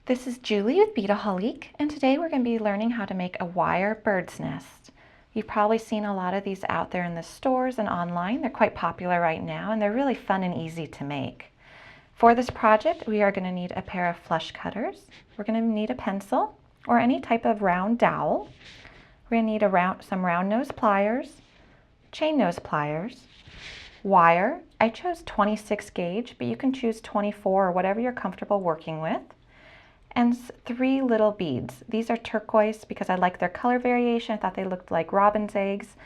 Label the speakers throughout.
Speaker 1: This is Julie with Beadaholique, and today we're going to be learning how to make a wire bird's nest. You've probably seen a lot of these out there in the stores and online. They're quite popular right now, and they're really fun and easy to make. For this project, we are going to need a pair of flush cutters. We're going to need a pencil or any type of round dowel. We're going to need some round nose pliers, chain nose pliers, wire. I chose 26 gauge, but you can choose 24 or whatever you're comfortable working with. And 3 little beads. These are turquoise because I like their color variation. I thought they looked like robin's eggs.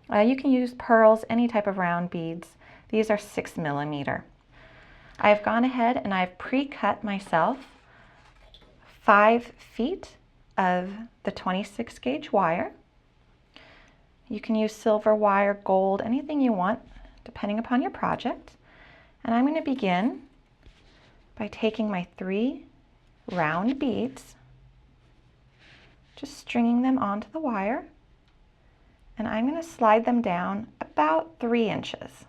Speaker 1: You can use pearls, any type of round beads. These are 6 millimeter. I've gone ahead and I've pre-cut myself 5 feet of the 26 gauge wire. You can use silver wire, gold, anything you want, depending upon your project. And I'm going to begin by taking my 3 round beads, just stringing them onto the wire, and I'm going to slide them down about 3 inches.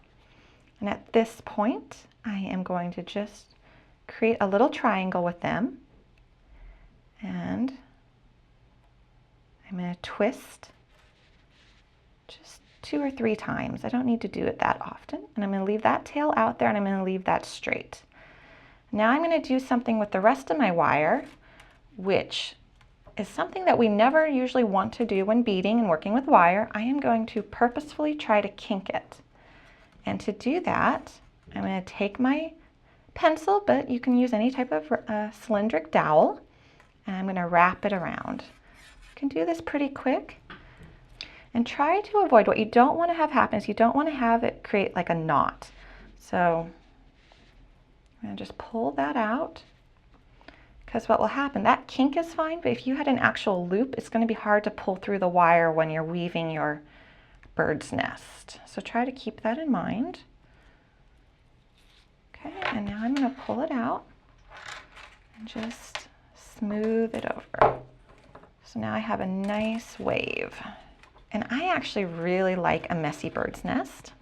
Speaker 1: And at this point, I am going to just create a little triangle with them, and I'm going to twist just 2 or 3 times. I don't need to do it that often. And I'm going to leave that tail out there, and I'm going to leave that straight. Now I'm going to do something with the rest of my wire, which is something that we never usually want to do when beading and working with wire. I am going to purposefully try to kink it. And to do that, I'm going to take my pencil, but you can use any type of cylindric dowel, and I'm going to wrap it around. You can do this pretty quick. And try to avoid, what you don't want to have happen is you don't want to have it create like a knot. So I'm going to just pull that out, because what will happen, that kink is fine, but if you had an actual loop, it's going to be hard to pull through the wire when you're weaving your bird's nest. So try to keep that in mind. Okay, and now I'm going to pull it out and just smooth it over. So now I have a nice wave. And I actually really like a messy bird's nest.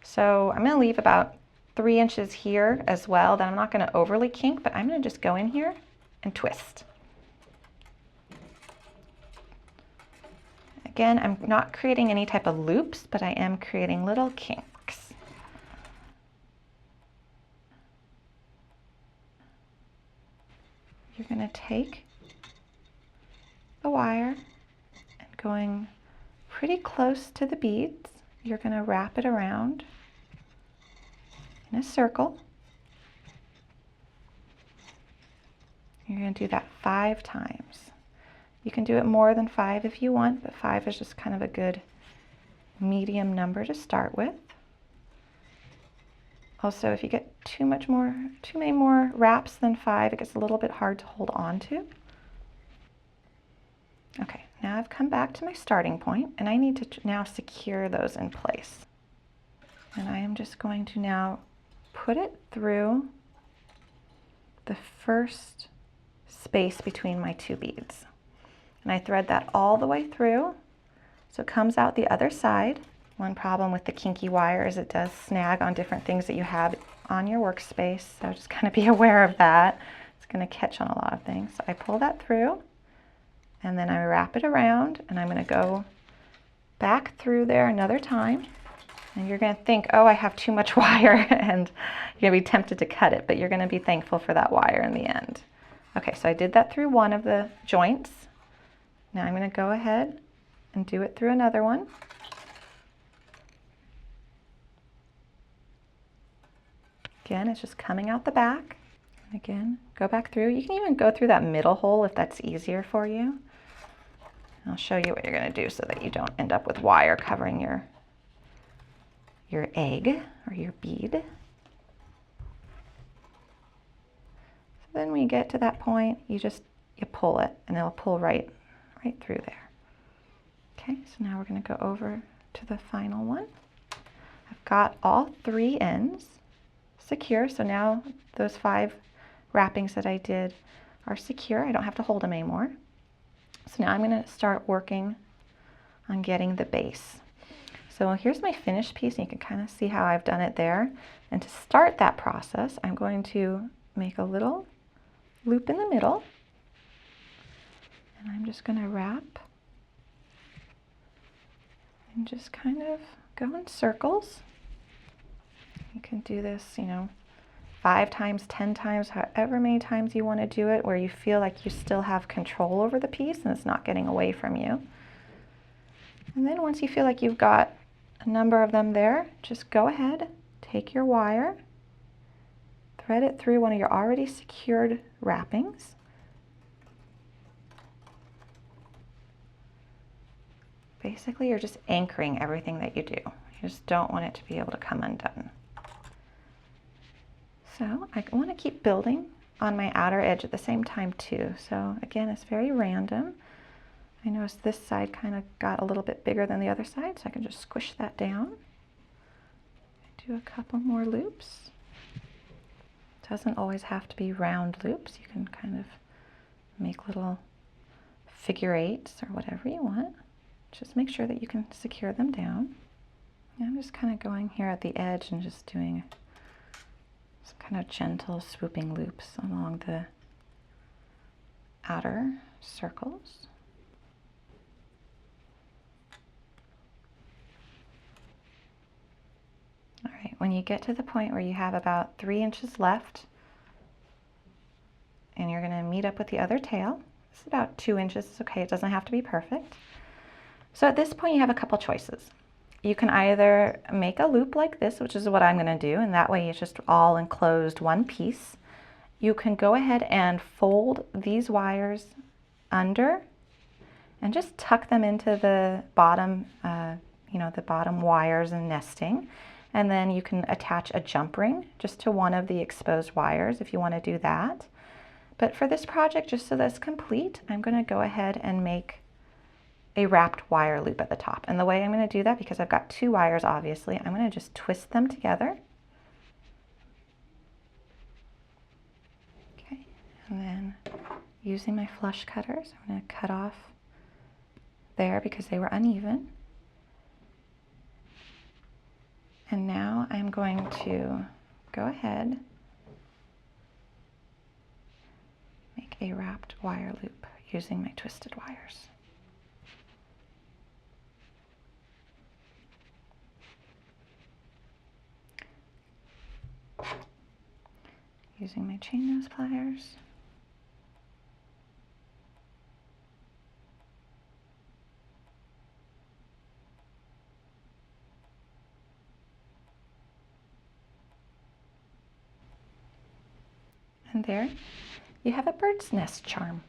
Speaker 1: So I'm going to leave about 3 inches here as well that I'm not going to overly kink, but I'm going to just go in here and twist. Again, I'm not creating any type of loops, but I am creating little kinks. You're going to take the wire and going pretty close to the beads, you're going to wrap it around in a circle. You're going to do that 5 times. You can do it more than 5 if you want, but 5 is just kind of a good medium number to start with. Also, if you get too many more wraps than 5, it gets a little bit hard to hold on to. Okay, now I've come back to my starting point, and I need to now secure those in place. And I am just going to now put it through the first space between my 2 beads. And I thread that all the way through, so it comes out the other side. One problem with the kinky wire is it does snag on different things that you have on your workspace, so just kind of be aware of that. It's going to catch on a lot of things. So I pull that through, and then I wrap it around, and I'm going to go back through there another time. And you're going to think, oh, I have too much wire, and you're going to be tempted to cut it, but you're going to be thankful for that wire in the end. Okay, so I did that through one of the joints. Now I'm going to go ahead and do it through another one. Again, it's just coming out the back. And again, go back through. You can even go through that middle hole if that's easier for you. I'll show you what you're going to do so that you don't end up with wire covering your egg or your bead. So then when you get to that point, you pull it, and it'll pull right through there. Okay, so now we're going to go over to the final one. I've got all 3 ends secure, so now those 5 wrappings that I did are secure. I don't have to hold them anymore. So now I'm going to start working on getting the base. So here's my finished piece, and you can kind of see how I've done it there. And to start that process, I'm going to make a little loop in the middle, and I'm just going to wrap and just kind of go in circles. You can do this, 5 times, 10 times, however many times you want to do it, where you feel like you still have control over the piece and it's not getting away from you. And then once you feel like you've got a number of them there, just go ahead, take your wire, thread it through one of your already secured wrappings. Basically, you're just anchoring everything that you do. You just don't want it to be able to come undone. So I want to keep building on my outer edge at the same time too. So again, it's very random. I noticed this side kind of got a little bit bigger than the other side, so I can just squish that down. Do a couple more loops. It doesn't always have to be round loops. You can kind of make little figure eights or whatever you want. Just make sure that you can secure them down. And I'm just kind of going here at the edge and just doing some kind of gentle swooping loops along the outer circles. All right, when you get to the point where you have about 3 inches left and you're going to meet up with the other tail, it's about 2 inches. It's okay, it doesn't have to be perfect. So at this point you have a couple choices. You can either make a loop like this, which is what I'm going to do, and that way it's just all enclosed one piece. You can go ahead and fold these wires under and just tuck them into the bottom, the bottom wires and nesting. And then you can attach a jump ring just to one of the exposed wires if you want to do that. But for this project, just so that's complete, I'm going to go ahead and make a wrapped wire loop at the top. And the way I'm going to do that, because I've got 2 wires obviously, I'm going to just twist them together. Okay, and then using my flush cutters, I'm going to cut off there because they were uneven. And now I'm going to go ahead, make a wrapped wire loop using my twisted wires. Using my chain nose pliers. And there you have a bird's nest charm.